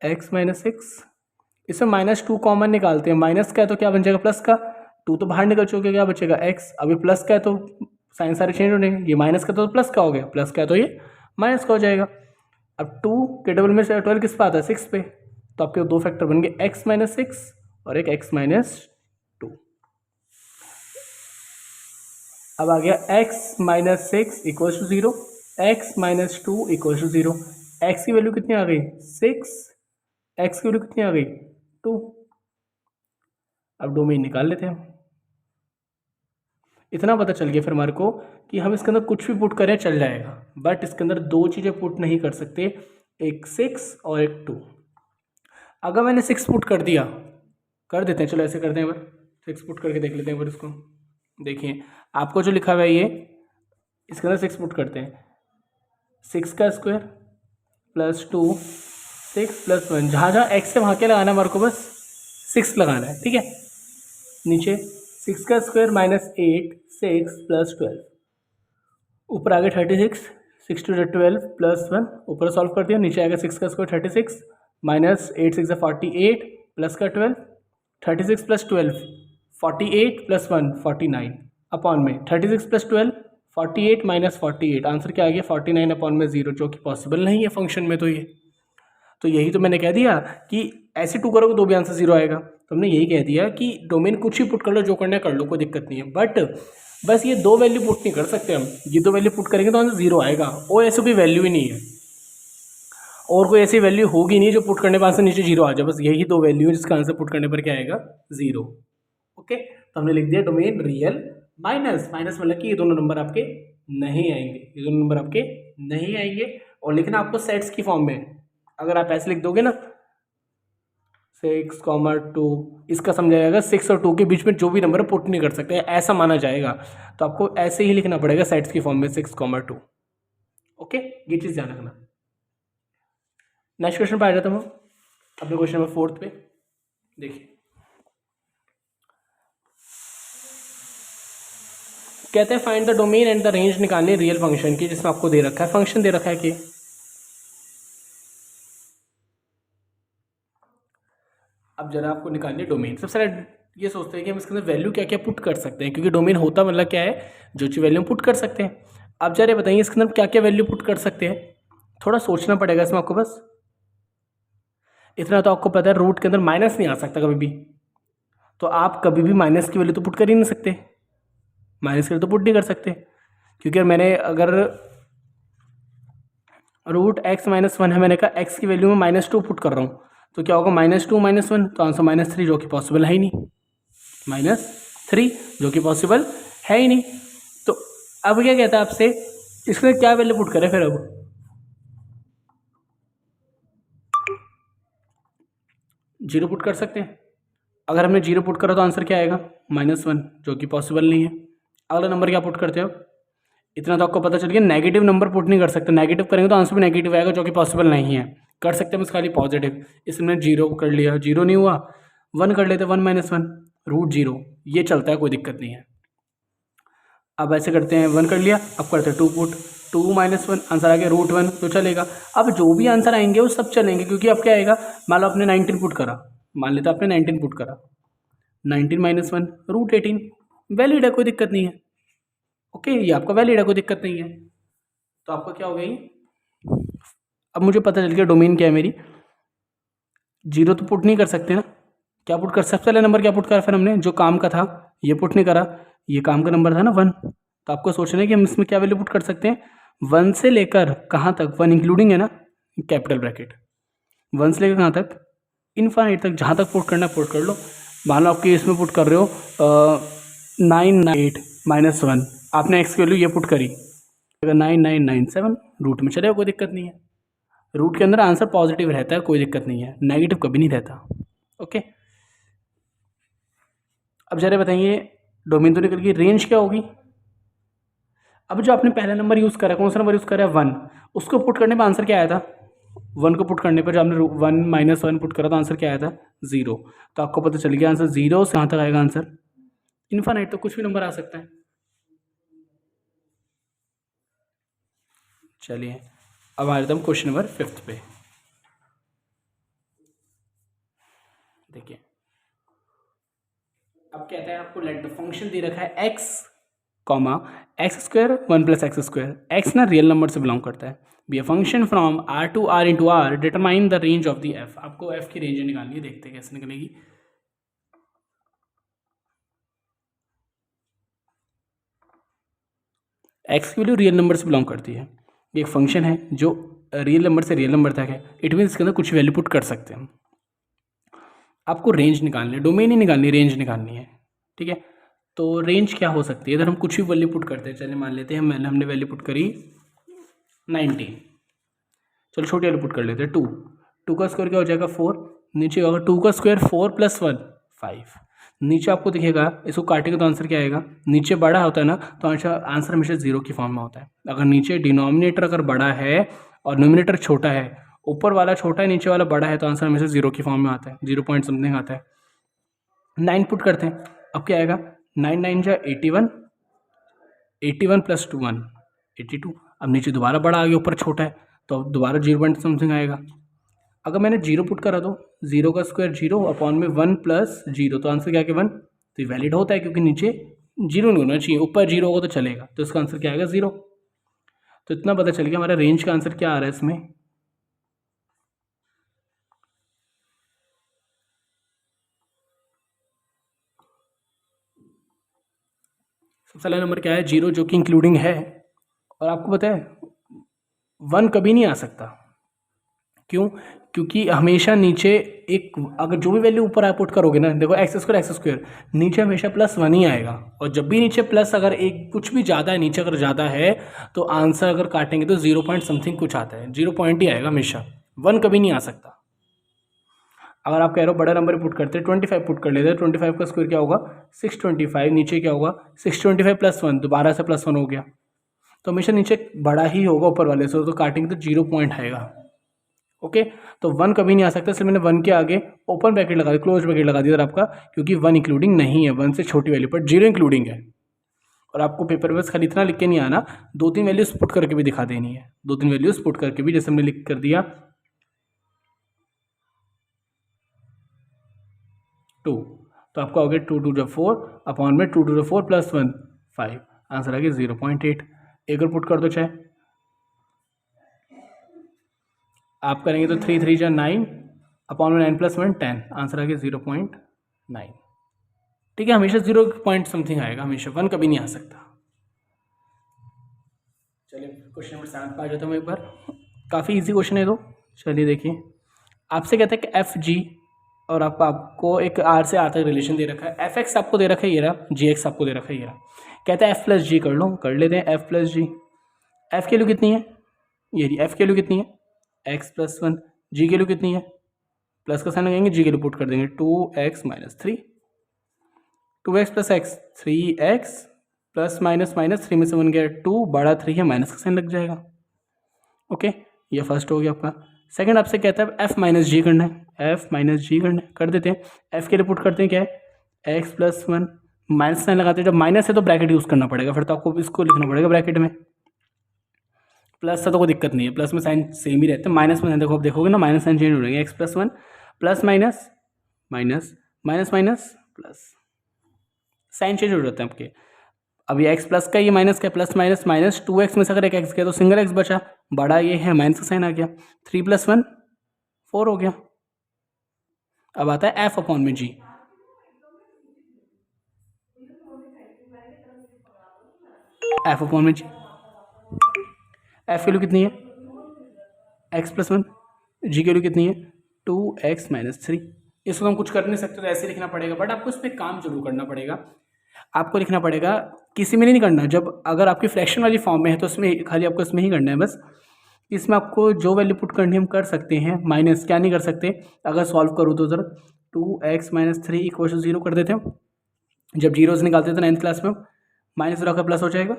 x माइनस 6। इसमें -2 कॉमन निकालते हैं, माइनस का है तो क्या बन जाएगा प्लस का, 2 तो बाहर निकल चुके, क्या बचेगा x। अभी प्लस का है तो साइन सारे चेंज हो जाएंगे, ये माइनस का तो प्लस का हो गया, प्लस का है तो ये माइनस का हो जाएगा। अब 2 के डबल में से 12 किस पे आता है, 6 पे, तो आपके दो फैक्टर बन गए x माइनस 6 और एक x माइनस 2। अब आ गया x minus 6 = 0, x minus 2 = 0। x की वैल्यू कितनी आ गई 6, x की वैल्यू कितनी आ गई 2। अब डोमेन निकाल लेते हैं। इतना पता चल गया फिर हमारे को कि हम इसके अंदर कुछ भी पुट करें चल जाएगा, बट इसके अंदर दो चीज़ें पुट नहीं कर सकते, एक 6 और एक 2। अगर मैंने 6 पुट कर दिया, कर देते हैं, चलो ऐसे करते हैं, एक बार 6 पुट करके देख लेते हैं एक बार इसको। देखिए आपको जो लिखा हुआ है ये, इसके अंदर 6 पुट करते हैं, 6 का स्क्वायर प्लस 2, 6 + 1, जहाँ जहाँ x है वहाँ क्या लगाना है हमारे को, बस 6 लगाना है, ठीक है। नीचे 6 का स्क्वायर माइनस 8, 6 + 12, ऊपर आ गया 36, 6 2 = 12 प्लस 1, ऊपर सॉल्व कर दिया, नीचे आएगा 6 का स्क्वायर 36 माइनस 8 6 = 48 प्लस का 12, 36 + 12 48 + 1 49 अपॉन में 36 + 12 48 माइनस 48, आंसर क्या आ गया 49 अपॉन में 0, जो कि पॉसिबल नहीं है फंक्शन में। तो यही तो मैंने कह दिया कि ऐसे 2 करोगे तो भी आंसर 0 आएगा। तो हमने यही कह दिया कि डोमेन कुछ ही पुट कर लो, जो करना है कर लो, कोई दिक्कत नहीं है। बट बस ये दो वैल्यू पुट नहीं कर सकते हम, ये दो वैल्यू पुट करेंगे तो आंसर 0 आएगा, और ऐसे कोई वैल्यू ही नहीं है, और कोई ऐसी वैल्यू होगी नहीं जो पुट करने पर आंसर नीचे 0 आ जाए। बस यही दो वैल्यू है जिसका आंसर पुट करने पर क्या आएगा 0। ओके, तो हमने लिख दिया डोमेन रियल माइनस मतलब कि ये दोनों नंबर आपके नहीं आएंगे, ये दोनों नंबर आपके नहीं आएंगे। और लिखना आपको सेट्स की फॉर्म में, अगर आप ऐसे लिख दोगे ना 6, 2, इसका समझा जाएगा 6 और 2 के बीच में जो भी नंबर पुट नहीं कर सकते, ऐसा माना जाएगा। तो आपको ऐसे ही लिखना पड़ेगा सेट्स की फॉर्म में 6, 2। ओके, ये चीज़ ध्यान रखना। नेक्स्ट क्वेश्चन पे आ जाता हूँ, अपने क्वेश्चन नंबर 4 पे। देखिए कहते हैं find the domain and the range निकालने रियल फंक्शन की, जिसमें आपको दे रखा है फंक्शन दे रखा है कि अब जरा आपको निकालनी डोमेन। सबसे पहले ये सोचते हैं कि हम इसके अंदर वैल्यू क्या क्या पुट कर सकते हैं, क्योंकि डोमेन होता मतलब क्या है, जो चीज़ वैल्यू पुट कर सकते हैं। अब जरा बताइए इसके अंदर क्या क्या वैल्यू पुट कर सकते हैं, थोड़ा सोचना पड़ेगा इसमें आपको। बस इतना तो आपको पता है, रूट के अंदर माइनस नहीं आ सकता कभी भी, तो आप कभी भी माइनस की वैल्यू तो पुट कर ही नहीं सकते, माइनस की वैल्यू तो पुट नहीं कर सकते, क्योंकि अगर √x - 1 है, मैंने कहा x की वैल्यू में -2 पुट कर रहा हूँ, तो क्या होगा -2 - 1, तो आंसर -3, जो कि पॉसिबल है ही नहीं, -3 जो कि पॉसिबल है ही नहीं। तो अब क्या कहता है आपसे, इसके क्या वैल्यू पुट करें फिर। अब 0 पुट कर सकते हैं, अगर हमने 0 पुट करा तो आंसर क्या आएगा -1, जो कि पॉसिबल नहीं है। अगला नंबर क्या पुट करते हो, इतना तो आपको पता चल गया, नेगेटिव नंबर पुट नहीं कर सकते, नेगेटिव करेंगे तो आंसर भी नेगेटिव आएगा, जो कि पॉसिबल नहीं है। कर सकते हैं बस खाली पॉजिटिव, इसमें 0 कर लिया, 0 नहीं हुआ, 1 कर लेते, 1 - 1 √0, ये चलता है, कोई दिक्कत नहीं है। अब ऐसे करते हैं, 1 कर लिया, अब करते हैं 2 पुट, 2 - 1 आंसर आ गया √1, तो चलेगा। अब जो भी आंसर आएंगे वो सब चलेंगे, क्योंकि अब क्या आएगा, मान लो आपने 19 पुट करा, मान लेते आपने 19 पुट करा, 19 - 1 √18, वैलिड है, कोई दिक्कत नहीं है। ओके, ये आपका वैलिड है, कोई दिक्कत नहीं है। तो आपका क्या हो गया ये, अब मुझे पता चल गया डोमेन क्या है मेरी। 0 तो पुट नहीं कर सकते ना, क्या पुट कर, सबसे पहले नंबर क्या पुट करा फिर हमने, जो काम का था, ये पुट नहीं करा, ये काम का नंबर था ना 1। तो आपको सोचना है कि हम इसमें क्या वैल्यू पुट कर सकते हैं, 1 से लेकर कहाँ तक, 1 इंक्लूडिंग है ना, कैपिटल ब्रैकेट, 1 से लेकर कहाँ तक, इनफाइनाइट तक, जहाँ तक पुट करना है पुट कर लो। मान लो आपके इसमें पुट कर रहे हो 998 - 1, आपने एक्स की वैल्यू ये पुट करी, अगर 9997 रूट में चलेगा, कोई दिक्कत नहीं है। रूट के अंदर आंसर पॉजिटिव रहता है, कोई दिक्कत नहीं है, नेगेटिव कभी नहीं रहता। ओके, अब जरा बताइए, डोमेन तो निकल गई, रेंज क्या होगी। अब जो आपने पहला नंबर यूज़ करा, कौन सा नंबर यूज़ करा है, 1, उसको पुट करने पर आंसर क्या आया था, 1 को पुट करने पर जब आपने 1 - 1 पुट करा तो आंसर क्या आया था, 0। तो आपको पता चल गया आंसर 0 से कहाँ तक आएगा आंसर, इनफाइनाइट, तो कुछ भी नंबर आ सकता है। चलिए अब आ जाता हूँ क्वेश्चन नंबर 5 पे। देखिए, अब कहता है आपको लेट द फंक्शन दे रखा है x, x² 1 + x², x ना रियल नंबर से बिलोंग करता है, be a function from r to r into r, determine the range of the f। आपको f की रेंज निकालनी है, देखते हैं कैसे निकलेगी। x की वैल्यू रियल नंबर से बिलोंग करती है, ये एक फंक्शन है जो रियल नंबर से रियल नंबर तक है, इट मीन इसके अंदर कुछ वैल्यू पुट कर सकते हैं हम। आपको रेंज निकालनी है, डोमेन ही निकालनी, रेंज निकालनी है, ठीक है। तो रेंज क्या हो सकती है, इधर हम कुछ भी वैल्यू पुट करते हैं, चलिए मान लेते हैं हमने वैल्यू पुट करी 90, चलो छोटी वाली पुट कर लेते हैं 2, 2 का स्क्वायर क्या हो जाएगा 4, नीचे होगा 2 का स्क्वायर 4 + 1 5, नीचे आपको दिखेगा, इसको काटेगा तो आंसर क्या आएगा, नीचे बड़ा होता है ना तो आंसर हमेशा 0 की फॉर्म में होता है। अगर नीचे डिनोमिनेटर अगर बड़ा है और नोमिनेटर छोटा है, ऊपर वाला छोटा है नीचे वाला बड़ा है, तो आंसर हमेशा 0 की फॉर्म में आता है, 0 पॉइंट समथिंग आता है। 9 पुट करते हैं, अब क्या आएगा, 9 - 9 = 81, 81 + 2 1 82, अब नीचे दोबारा बड़ा आ गया, ऊपर छोटा है, तो अब दोबारा 0 पॉइंट समथिंग आएगा। अगर मैंने 0 पुट करा तो 0 का स्क्वायर 0 अपॉन में 1 + 0, तो आंसर क्या, 1, तो ये वैलिड होता है, क्योंकि नीचे 0 नहीं होना चाहिए, ऊपर 0 होगा तो चलेगा, तो इसका आंसर क्या आएगा 0। तो इतना पता चल गया हमारा रेंज का आंसर क्या आ रहा है इसमें, सबसे पहला नंबर क्या है 0, जो कि इंक्लूडिंग है, और आपको पता है 1 कभी नहीं आ सकता, क्यों, क्योंकि हमेशा नीचे एक, अगर जो भी वैल्यू ऊपर आप पुट करोगे ना, देखो x² नीचे हमेशा +1 ही आएगा, और जब भी नीचे प्लस अगर एक कुछ भी ज़्यादा है, नीचे अगर ज़्यादा है तो आंसर अगर काटेंगे तो 0 पॉइंट समथिंग कुछ आता है, 0 पॉइंट ही आएगा हमेशा, 1 कभी नहीं आ सकता। अगर आप कह रहे हो बड़ा नंबर पुट करते हैं, 25 पुट कर लेते हैं, 25 का स्क्वायर क्या होगा 625, नीचे क्या होगा 625 + 1, दोबारा से +1 हो गया, तो हमेशा नीचे बड़ा ही होगा ऊपर वाले से, तो काटेंगे तो 0 पॉइंट आएगा। ओके, तो 1 कभी नहीं आ सकता, इसलिए मैंने 1 के आगे ओपन ब्रैकेट लगा दिया, क्लोज ब्रैकेट लगा दिया इधर आपका, क्योंकि 1 इंक्लूडिंग नहीं है, 1 से छोटी वैल्यू पर 0 इंक्लूडिंग है। और आपको पेपर में खाली इतना लिख के नहीं आना, 2-3 वैल्यूज पुट करके भी दिखा देनी है, 2-3 वैल्यूज पुट करके भी, जैसे हमने लिख कर दिया 2, तो आपका हो गया 2 × 2 = 4 अपॉन में 2 × 4 + 1 5, आंसर आ गया 0.8। एक और पुट कर दो चाहे, आप करेंगे तो 3 × 3 = 9 अपॉन में 9 + 1 10, आंसर आ गया 0.9। ठीक है, हमेशा 0 पॉइंट समथिंग आएगा, हमेशा 1 कभी नहीं आ सकता। चलिए क्वेश्चन नंबर 7 पे आ जाता हूँ एक बार, काफ़ी इजी क्वेश्चन है तो, चलिए देखिए, आपसे कहता है कि FG, और आपको एक R से R तक रिलेशन दे रखा है, FX आपको दे रखा है ये रहा, GX आपको दे रखा है ये रहा, कहता है F + G कर लो, कर लेते हैं F + G। F की वैल्यू कितनी है, ये रही, F की वैल्यू कितनी है x + 1, G की वैल्यू कितनी है, प्लस का साइन लगाएंगे, G की वैल्यू पुट कर देंगे 2x - 3, 2x + x 3x, plus minus minus 3 में से 1 गया 2, बड़ा 3 है, माइनस का साइन लग जाएगा। ओके, ये फर्स्ट हो गया आपका। सेकंड आपसे कहता है एफ माइनस जी करना है, एफ माइनस जी करना है, कर देते हैं। एफ के लिए पुट करते हैं क्या है X plus one, minus sign लगाते हैं, जब माइनस है तो ब्रैकेट यूज़ करना पड़ेगा, फिर तो आपको इसको लिखना पड़ेगा ब्रैकेट में। प्लस से तो कोई दिक्कत नहीं है, प्लस में साइन सेम ही रहते हैं, माइनस में देखो, आप देखोगे ना माइनस साइन चेंज हो जाएंगे, X plus one plus minus minus minus minus plus, sign change हो जाते हैं आपके। अब ये एक्स प्लस का, ये माइनस का, प्लस माइनस माइनस, 2x में से अगर एक एक्स गया तो सिंगल एक्स बचा, बड़ा ये है, माइनस का साइन आ गया, 3 + 1 4 हो गया। अब आता है एफ अपॉन में जी, एफ अपॉन में जी, एफ की वैल्यू कितनी है एक्स प्लस वन, जी की वैल्यू कितनी है 2x - 3। इसको हम कुछ कर नहीं सकते तो ऐसे लिखना पड़ेगा, बट आपको इस पर काम जरूर करना पड़ेगा। आपको लिखना पड़ेगा, किसी में नहीं करना, जब अगर आपकी फ्रैक्शन वाली फॉर्म में है तो उसमें खाली आपको इसमें ही करना है बस। इसमें आपको जो वैल्यू पुट करनी हम कर सकते हैं, माइनस क्या नहीं कर सकते, अगर सॉल्व करूँ तो उधर 2x - 3 = 0 कर देते हैं। जब जीरोज निकालते थे 9th क्लास में, माइनस जीरो का प्लस हो जाएगा,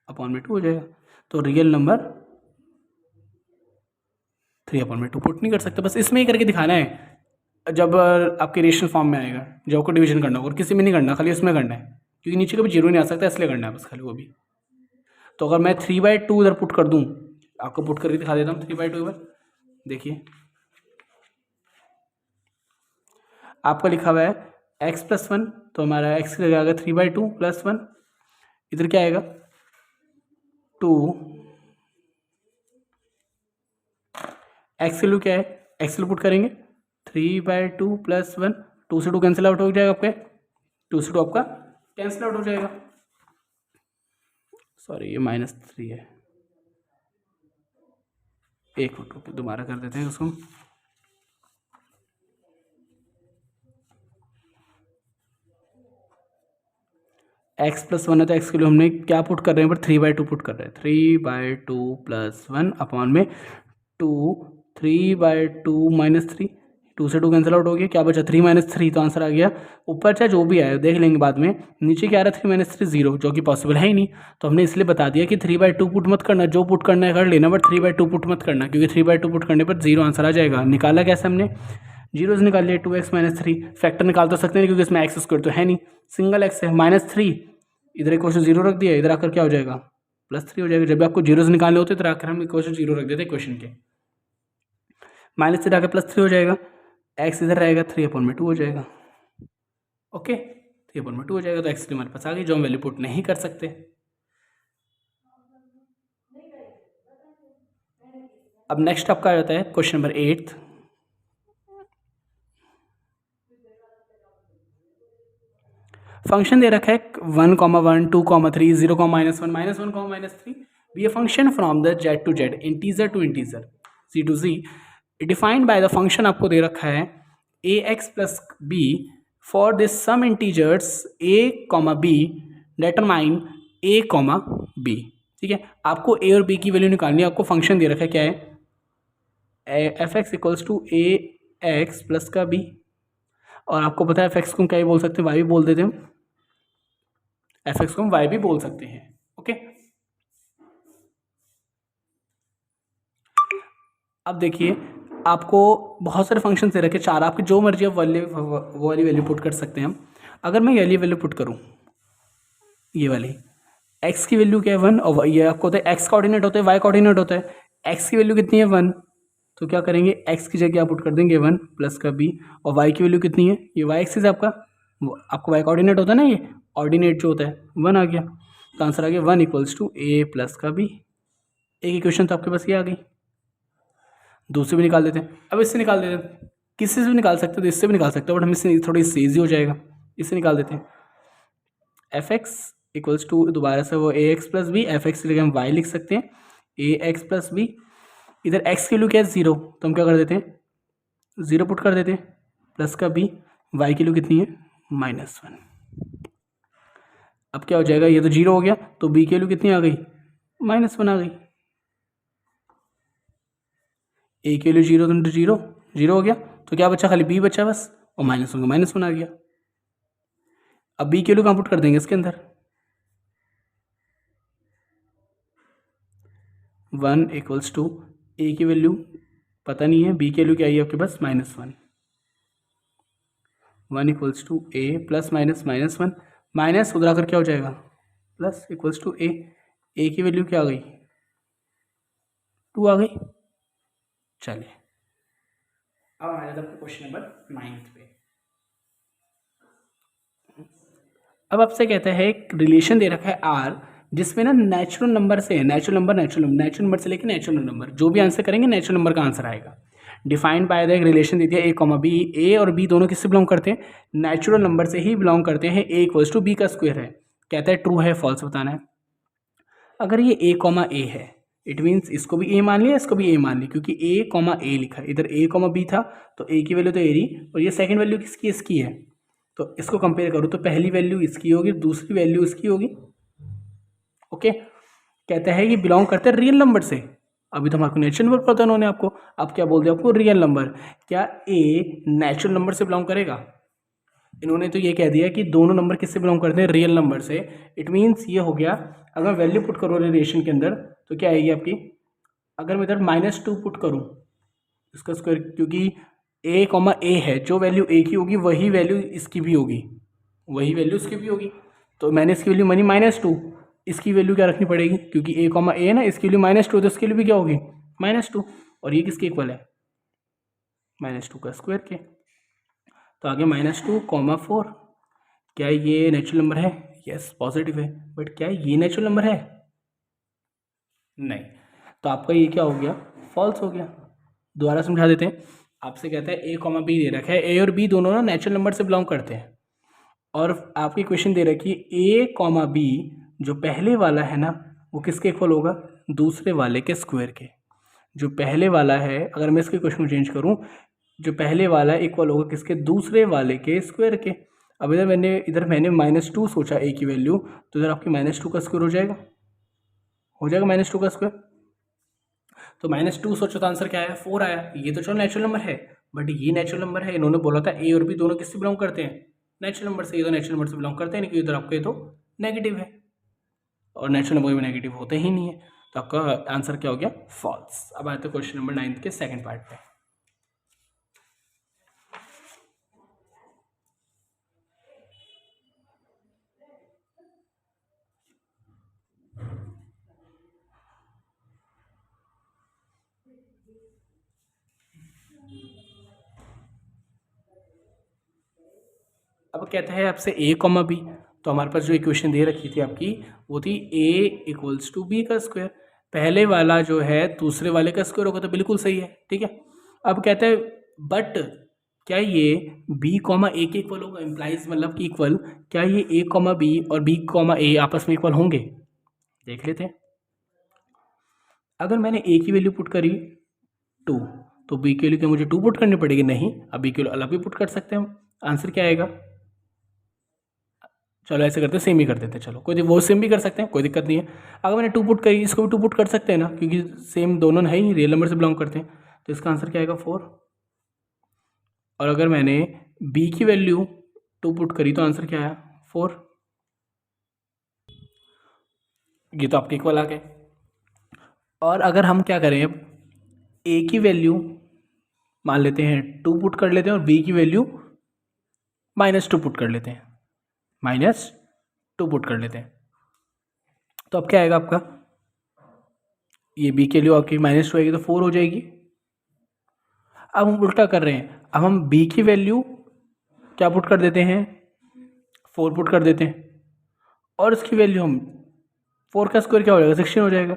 अपॉन में 2 हो जाएगा। तो रियल नंबर 3/2 पुट नहीं कर सकते, बस इसमें ही करके दिखाना है। जब आपके रेशनल फॉर्म में आएगा, जब आपको डिवीजन करना होगा, और किसी में नहीं करना, खाली उसमें करना है, क्योंकि नीचे कभी जीरो नहीं आ सकता, इसलिए करना है बस खाली वो भी। तो अगर मैं 3/2 इधर पुट कर दूँ, आपको पुट करके दिखा देता हूँ 3/2 इधर, देखिए आपका लिखा हुआ है एक्स प्लस वन, तो हमारा एक्स का आएगा 3/2 + 1, इधर क्या आएगा 2, एक्स वैल्यू क्या है, एक्स वैल्यू पुट करेंगे 3/2 + 1, 2 से 2 कैंसिल आउट हो जाएगा आपके, 2 से 2 आपका कैंसिल आउट हो जाएगा, सॉरी ये -3 है, एक मिनट रुको दोबारा कर देते हैं उसको। एक्स प्लस वन है तो एक्स के लिए हमने क्या पुट कर रहे हैं, पर 3/2 पुट कर रहे हैं, 3/2 + 1 अपॉन में 2, 3/2 - 3, 2 से 2 कैंसिल आउट हो गया, क्या बचा 3 - 3, तो आंसर आ गया। ऊपर चाहे जो भी आए देख लेंगे बाद में, नीचे क्या आ रहा है 3 - 3 0, जो कि पॉसिबल है ही नहीं, तो हमने इसलिए बता दिया कि 3/2 पुट मत करना, जो पुट करना है कर लेना, बट 3/2 पुट मत करना, क्योंकि 3/2 पुट करने पर 0 आंसर आ जाएगा। निकाला कैसे हमने, जीरोज निकाल लिया, 2x - 3, फैक्टर निकाल तो सकते हैं क्योंकि इसमें एक्स स्क्वायर तो है नहीं, सिंगल एक्स है, -3, इधर इक्वेशन 0 रख दिया, इधर आकर क्या हो जाएगा +3 हो जाएगा। जब भी आपको जीरोज निकालने होते इधर आकर हम इक्वेशन 0 रख देते इक्वेशन के, माइनस से आकर +3 हो जाएगा, एक्स इधर रहेगा 3/2 हो जाएगा, ओके 3/2 हो जाएगा, तो एक्स की हमारे पास आ गई, जो हम वैल्यू पुट नहीं कर सकते। अब नेक्स्ट आपका आ जाता है क्वेश्चन नंबर 8। फंक्शन दे रखा है 1, 1, 2, 3, 0, -1, -1, -3 be a function from the z to z, integer to integer, c to z, defined by the function आपको दे रखा है ax plus b for this some integers a, b determine a, b। ठीक है, आपको a और b की value निकालनी है, आपको फंक्शन दे रखा है क्या है f(x) = ax प्लस का b, और आपको पता है f(x) को क्या ही बोल सकते हैं, y भी बोल देते हैं, f(x) को हम y भी बोल सकते हैं, ओके। अब देखिए आपको बहुत सारे फंक्शन दे रखे, 4, आपकी जो मर्जी आप वो वाली वैल्यू पुट कर सकते हैं हम। अगर मैं ये वाली वैल्यू पुट करूँ, ये वाली x की वैल्यू क्या है 1, और ये आपको होता है x का ऑर्डिनेट होता है, y का ऑर्डिनेट होता है, x की वैल्यू कितनी है 1, तो क्या करेंगे x की जगह आप पुट कर देंगे 1 प्लस का b, और y की वैल्यू कितनी है, ये y एक्सिस आपका, आपको y का ऑर्डिनेट होता है ना, ये ऑर्डिनेट जो होता है 1 आ गया, तो आंसर आ गया 1 = a प्लस का b। एक इक्वेशन तो आपके पास ये आ गई, दूसरी भी निकाल देते हैं। अब इससे निकाल देते हैं, किसी से भी निकाल सकते हो, तो इससे भी निकाल सकते हो, बट हम इससे थोड़ी सी ईजी हो जाएगा, इससे निकाल देते हैं। f(x) = दोबारा से वो ax प्लस बी, f(x) की जगह हम y लिख सकते हैं, ax प्लस बी, इधर x की वैल्यू क्या है 0, तो हम क्या कर देते हैं 0 पुट कर देते हैं, प्लस का b, y की वैल्यू कितनी है -1। अब क्या हो जाएगा, ये तो 0 हो गया, तो b की वैल्यू कितनी आ गई -1 आ गई, a की वैल्यू 0 तो 0 0 हो गया, तो क्या बचा, खाली b बचा बस, और -1 का -1 आ गया। अब b की वैल्यू कहाँ पुट कर देंगे इसके अंदर, 1 इक्वल्स टू ए की वैल्यू पता नहीं है, बी की वैल्यू क्या आई है आपके पास -1, 1 equals to A plus -1 minus उधर आकर क्या हो जाएगा प्लस इक्वल्स टू ए की वैल्यू क्या आ गई 2 आ गई। चलिए अब हमारे आपको क्वेश्चन नंबर 9 पे। अब आपसे कहता है एक रिलेशन दे रखा है आर जिसमें ना नेचुरल नंबर से नेचुरल नंबर से लेके नेचुरल नंबर जो भी आंसर करेंगे नेचुरल नंबर का आंसर आएगा। डिफाइंड बाय द एक रिलेशन दे दिया ए कॉमा बी, ए और बी दोनों किससे बिलोंग करते हैं नेचुरल नंबर से ही बिलोंग करते हैं, ए इक्वल्स टू बी का स्क्वायर है। कहता है ट्रू है फॉल्स बताना है। अगर ये ए कॉमा ए है इट मीन्स इसको भी ए मान लिया इसको भी ए मान लिया, क्योंकि ए कॉमा ए लिखा है, इधर ए कॉमा बी था तो ए की वैल्यू तो ए रही और ये सेकंड वैल्यू किसकी इसकी है, तो इसको कंपेयर करूँ तो पहली वैल्यू इसकी होगी दूसरी वैल्यू इसकी होगी। ओके कहता है ये बिलोंग करते हैं रियल नंबर से, अभी तो हमारे को नेचुरल नंबर पता उन्होंने आपको, अब क्या बोल दिया आपको रियल नंबर। क्या ए नेचुरल नंबर से बिलोंग करेगा, इन्होंने तो ये कह दिया कि दोनों नंबर किससे बिलोंग करते हैं रियल नंबर से। इट मीन्स ये हो गया अगर मैं वैल्यू पुट करूँ रिलेशन के अंदर तो क्या आएगी आपकी, अगर मैं इधर -2 पुट करूँ इसका स्क्वायर, क्योंकि ए कॉमा ए है जो वैल्यू ए की होगी वही वैल्यू इसकी भी होगी, वही वैल्यू इसकी भी होगी, तो मैंने इसकी वैल्यू मानी -2, इसकी वैल्यू क्या रखनी पड़ेगी क्योंकि ए कॉमा ए है ना, इसकी वैल्यू -2 तो इसकी वैल्यू भी क्या होगी -2 और ये किसके इक्वल है -2 का स्क्वायर के, तो आगे -2, 4। क्या ये नेचुरल नंबर है, यस पॉजिटिव है, बट क्या ये नेचुरल नंबर है नहीं, तो आपका ये क्या हो गया फॉल्स हो गया। दोबारा समझा देते हैं, आपसे कहता है ए कॉमा बी दे रखा है, ए और बी दोनों ना नेचुरल नंबर से बिलोंग करते हैं और आपकी क्वेश्चन दे रखी है ए कॉमा बी जो पहले वाला है ना वो किसके इक्वल होगा दूसरे वाले के स्क्वायर के, जो पहले वाला है अगर मैं इसके क्वेश्चन को चेंज करूं जो पहले वाला इक्वल होगा किसके दूसरे वाले के स्क्वायर के। अब इधर मैंने -2 सोचा ए की वैल्यू, तो इधर आपकी -2 का स्क्वायर हो जाएगा -2 का स्क्वायर, तो -2 सोचो तो आंसर क्या आया 4 आया। ये तो चलो नेचुरल नंबर है बट ये नेचुरल नंबर है, इन्होंने बोला था ए और बी दोनों किससे बिलोंग करते हैं नेचुरल नंबर से, ये तो नेचुरल नंबर से बिलोंग करते हैं नहीं, क्योंकि इधर आपके तो नेगेटिव है और नेचुरल नंबर में नेगेटिव होते ही नहीं है, तो आपका आंसर क्या हो गया फॉल्स। अब आते हैं क्वेश्चन नंबर 9 के सेकंड पार्ट पे। अब कहता है आपसे ए कॉमा बी, तो हमारे पास जो इक्वेशन दे रखी थी आपकी वो थी ए इक्वल्स टू बी का स्क्वायर, पहले वाला जो है दूसरे वाले का स्क्वायर होगा तो बिल्कुल सही है ठीक है। अब कहता है बट क्या ये बी कॉमा ए के इक्वल होगा, इम्प्लाइज मतलब कि इक्वल, क्या ये ए कॉमा बी और बी कॉमा ए आपस में इक्वल होंगे, देख लेते हैं। अगर मैंने ए की वैल्यू पुट करी 2 तो बी की वैल्यू क्या मुझे 2 पुट करनी पड़ेगी, नहीं अब बी की वैल्यू अलग भी पुट कर सकते हैं हम, आंसर क्या आएगा, चलो ऐसे करते हैं सेम ही कर देते हैं, चलो कोई वो सेम भी कर सकते हैं कोई दिक्कत नहीं है। अगर मैंने 2 पुट करी इसको भी 2 पुट कर सकते हैं ना, क्योंकि सेम दोनों है ही रियल नंबर से बिलोंग करते हैं, तो इसका आंसर क्या आएगा 4। और अगर मैंने बी की वैल्यू 2 पुट करी तो आंसर क्या आया 4, ये तो आपके इक्वल आ गए। और अगर हम क्या करें अब ए की वैल्यू मान लेते हैं 2 पुट कर लेते हैं और बी की वैल्यू -2 पुट कर लेते हैं, -2 पुट कर लेते हैं, तो अब क्या आएगा आपका, ये बी के लिए आपकी -2 आएगी तो 4 हो जाएगी। अब हम उल्टा कर रहे हैं, अब हम बी की वैल्यू क्या पुट कर देते हैं 4 पुट कर देते हैं और इसकी वैल्यू हम 4 का स्क्वायर क्या हो जाएगा 16 हो जाएगा।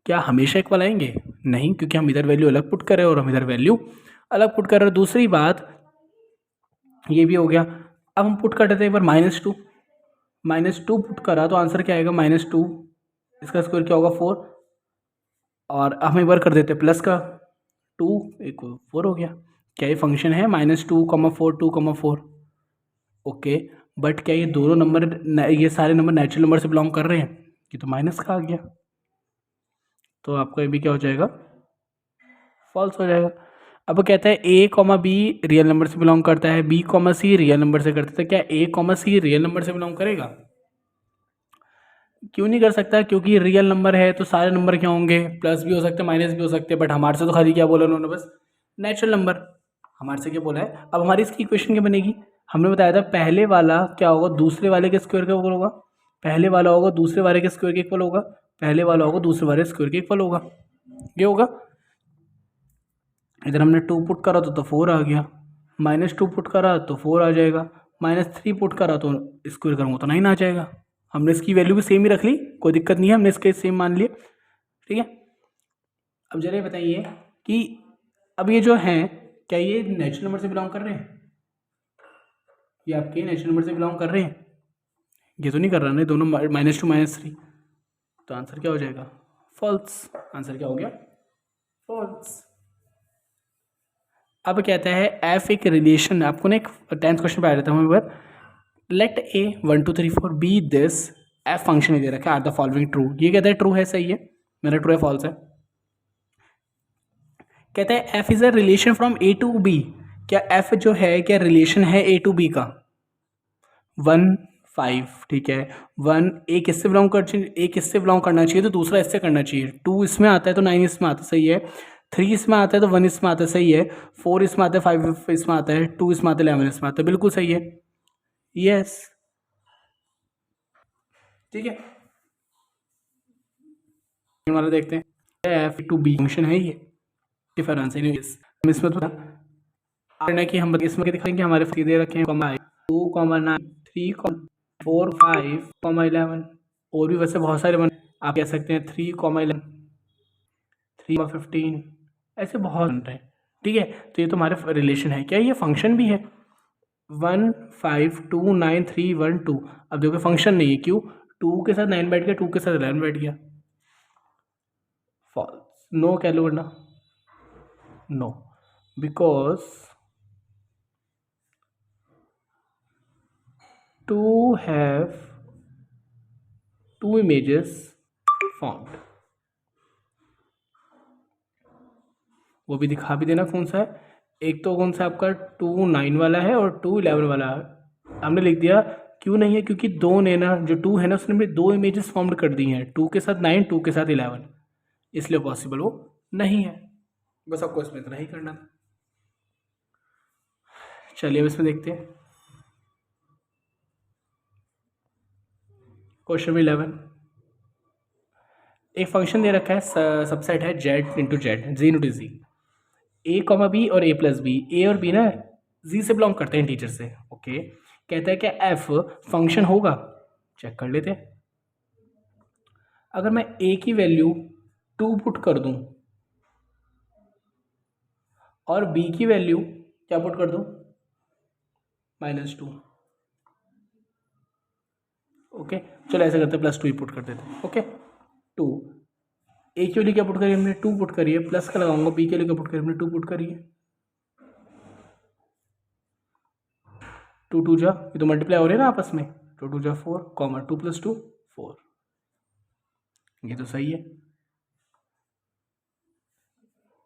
क्या हमेशा इक्वल आएंगे, नहीं, क्योंकि हम इधर वैल्यू अलग पुट कर रहे हैं और हम इधर वैल्यू अलग पुट कर रहे हैं। दूसरी बात ये भी हो गया, अब हम पुट कर देते हैं एक बार -2 पुट करा तो आंसर क्या आएगा -2, इसका स्क्वायर क्या होगा 4, और हम एक बार कर देते हैं प्लस का 2 एक 4 हो गया। क्या ये फंक्शन है -2, 4 2, 4 ओके, बट क्या ये दोनों नंबर ये सारे नंबर नेचुरल नंबर से बिलोंग कर रहे हैं, ये तो माइनस का आ गया, तो आपका ये भी क्या हो जाएगा फॉल्स हो जाएगा। अब कहता है ए कॉमा बी रियल नंबर से बिलोंग करता है, बी कॉमा सी रियल नंबर से करता है, क्या ए कॉमा सी रियल नंबर से बिलोंग करेगा, क्यों नहीं कर सकता? क्योंकि रियल नंबर है तो सारे नंबर क्या होंगे, प्लस भी हो सकते हैं माइनस भी हो सकते हैं, बट हमारे से तो खाली क्या बोला उन्होंने, बस नेचुरल नंबर। हमारे से क्या बोला है? अब हमारी इसकी इक्वेशन क्या बनेगी? हमने बताया था पहले वाला क्या होगा, दूसरे वाले के स्क्वायर के इक्वल होगा। पहले वाला होगा दूसरे वाले के स्क्वायर के इक्वल होगा। पहले वाला होगा दूसरे वाले स्क्वायर के इक्वल होगा। ये होगा। इधर हमने 2 पुट करा तो 4 आ गया, -2 पुट करा तो 4 आ जाएगा, -3 पुट करा तो स्क्वायर करूँगा तो 9 आ जाएगा। हमने इसकी वैल्यू भी सेम ही रख ली, कोई दिक्कत नहीं है, हमने इसके सेम मान लिए। ठीक है। अब जरा ये बताइए कि अब ये जो हैं क्या ये नेचुरल नंबर से बिलोंग कर रहे हैं? ये आपके नेचुरल नंबर से बिलोंग कर रहे हैं? ये तो नहीं कर रहा ना, दोनों -2 -3, तो आंसर क्या हो जाएगा? फॉल्स। आंसर क्या हो गया? फॉल्स। अब कहता है एफ एक रिलेशन, आपको ना एक 10th क्वेश्चन पे आ जाता हूँ मैं, let A 1 2 3 4 B this F function दे रखा है, आर द फॉलोइंग ट्रू। ये कहता है ट्रू है, सही है, मेरा ट्रू है, फॉल्स है। कहता है F is a relation from A to B. क्या एफ जो है क्या रिलेशन है ए टू बी का? 1 5, ठीक है। 1 एक इससे बिलोंग कर, एक इससे बिलोंग करना चाहिए तो दूसरा इससे करना चाहिए। 2 इसमें आता है तो 9 इसमें आता है, सही है। 3 इसमें आता है तो 1 इसमें आता है, सही है। 4 इसमें आता है, 5 इसमें आता है, 2 इसमें आता है, 11 इसमें आता है, बिल्कुल सही है। यस, ठीक है। वाला देखते हैं, एफ टू बी फंक्शन है ये डिफरेंस। हम इसमें तो करना कि हम इसमें क्या दिखाएंगे, हमारे दे रखे हैं 2, 9, 3, 4, 5, 11, और भी वैसे बहुत सारे बने, आप कह सकते हैं 3, 11, 3, 15, ऐसे बहुत बन रहे हैं। ठीक है, तो ये तो हमारे रिलेशन है। क्या ये फंक्शन भी है? 1 5 2 9 3 1 2। अब देखो फंक्शन नहीं है, क्यों? 2 के साथ 9 बैठ गया, 2 के साथ 11 बैठ गया। फॉल्स। नो कह लो वरना no, because 2 have 2 images formed। वो भी दिखा भी देना कौन सा है। एक तो कौन सा आपका 2 9 वाला है और 2 11 वाला है। हमने लिख दिया क्यों नहीं है, क्योंकि 2 ने ना, जो 2 है ना उसने 2 इमेजेस फॉर्म कर दी हैं, 2 के साथ 9, 2 के साथ 11, इसलिए पॉसिबल वो नहीं है। बस आपको इसमें इतना ही करना था। चलिए अब इसमें देखते हैं क्वेश्चन 11। एक फंक्शन दे रखा है, सबसेट है जेड इंटू जेड, जी इंटू जी, ए कॉमा बी और ए प्लस बी। ए और बी ना जी से बिलोंग करते हैं, टीचर से। ओके, कहता है कि एफ फंक्शन होगा, चेक कर लेते हैं। अगर मैं ए की वैल्यू 2 पुट कर दूं और बी की वैल्यू क्या पुट कर दूं? -2। ओके, चलो ऐसा करते हैं, +2 ही पुट कर देते हैं। ओके, 2 ए के लिए क्या पुट करिए हमने? 2 पुट करिए, प्लस का लगाऊंगा, बी के लिए क्या पुट करिए हमने? 2 पुट करिए। 2 2 जा, ये तो मल्टीप्लाई हो रहे हैं ना आपस में, 2 2 जा 4, कॉमा 2 + 2 4, ये तो सही है।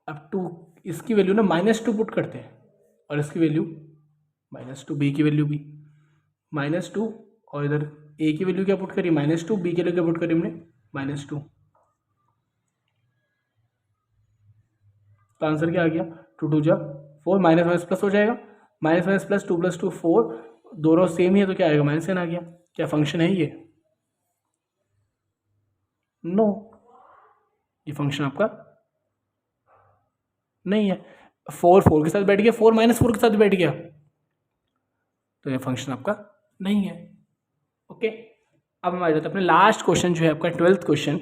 अब 2 इसकी वैल्यू ना -2 पुट करते हैं और इसकी वैल्यू -2, बी की वैल्यू भी -2, और इधर ए की वैल्यू क्या पुट करी? -2, बी के लिए क्या पुट करी हमने? -2। तो आंसर क्या आ गया? 2 2 जा 4, माइनस माइनस प्लस हो जाएगा, माइनस माइनस प्लस, 2 + 2 4, दोनों सेम ही है तो क्या आएगा? -n आ गया। क्या फंक्शन है ये? नो, ये फंक्शन आपका नहीं है। 4 4 के साथ बैठ गया, 4 -4 के साथ बैठ गया, तो ये फंक्शन आपका नहीं है। ओके, अब हम आ जाते हैं अपने लास्ट क्वेश्चन जो है आपका 12th क्वेश्चन।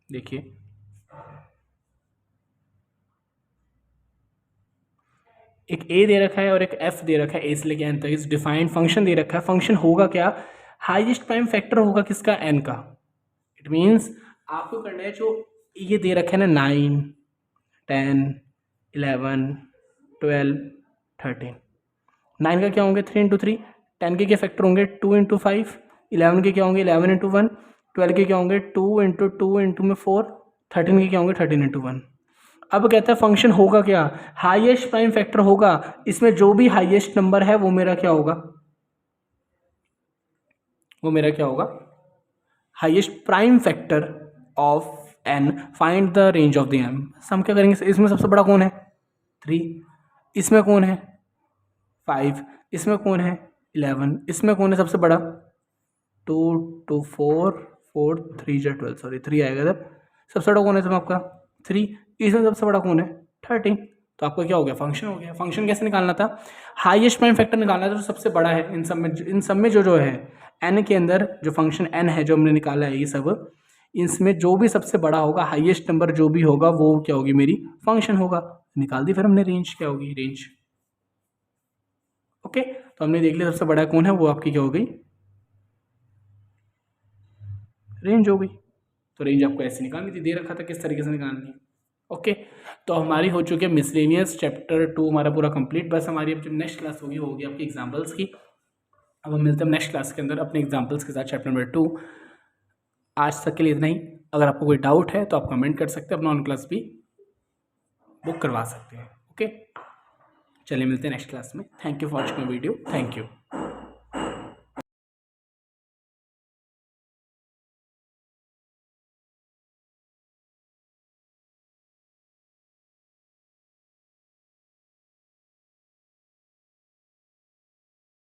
देखिए, एक ए दे रखा है और एक एफ दे रखा है, ए से लेके एन तक। इस डिफाइंड फंक्शन दे रखा है, फंक्शन होगा क्या? हाईएस्ट प्राइम फैक्टर होगा किसका? एन का। इट मीन्स आपको करना है, जो ये दे रखा है ना 9 10 11 12 13, 9 का क्या होंगे? 3 × 3, 10 के क्या फैक्टर होंगे? 2 × 5, 11 के क्या होंगे? 11 × 1, 12 के क्या होंगे? 2 × 2 × में 4, 13 के क्या होंगे? 13 × 1। अब कहता है फंक्शन होगा क्या? हाईएस्ट प्राइम फैक्टर होगा, इसमें जो भी हाईएस्ट नंबर है वो मेरा क्या होगा? वो मेरा क्या होगा, highest prime factor of N, find the range of the M. हम क्या करेंगे, इसमें सबसे बड़ा कौन है 3, इसमें कौन है 5, इसमें कौन है 11, इसमें कौन है सबसे बड़ा 2 2 4 4 3 जा 12, सॉरी 3 आएगा इधर। सबसे बड़ा कौन है इसमें आपका 3, इसमें सबसे बड़ा कौन है 13। तो आपका क्या हो गया, फंक्शन हो गया। फंक्शन कैसे निकालना था, हाईएस्ट प्राइम फैक्टर निकालना था जो सबसे बड़ा है इन सब में जो है एन के अंदर जो फंक्शन एन है जो हमने निकाला है, ये सब इसमें जो भी सबसे बड़ा होगा, हाईएस्ट नंबर जो भी होगा वो क्या होगी मेरी फंक्शन होगा। निकाल दी फिर हमने रेंज, क्या होगी रेंज। ओके, तो हमने देख लिया सबसे बड़ा कौन है, वो आपकी क्या हो गई रेंज हो गई। तो रेंज आपको ऐसे निकालनी थी, दे रखा था किस तरीके से निकालनी है। ओके, तो हमारी हो चुकी है मिसलेनियस चैप्टर 2 हमारा पूरा कंप्लीट। बस हमारी अब जो नेक्स्ट क्लास होगी वो होगी आपकी एग्जाम्पल्स की। अब हम मिलते हैं नेक्स्ट क्लास के अंदर अपने एग्जाम्पल्स के साथ, चैप्टर नंबर 2। आज तक के लिए इतना ही। अगर आपको कोई डाउट है तो आप कमेंट कर सकते हैं, अपना ऑन क्लास भी बुक करवा सकते हैं। ओके, चलिए मिलते हैं नेक्स्ट क्लास में। Thank you for watching my video, thank you.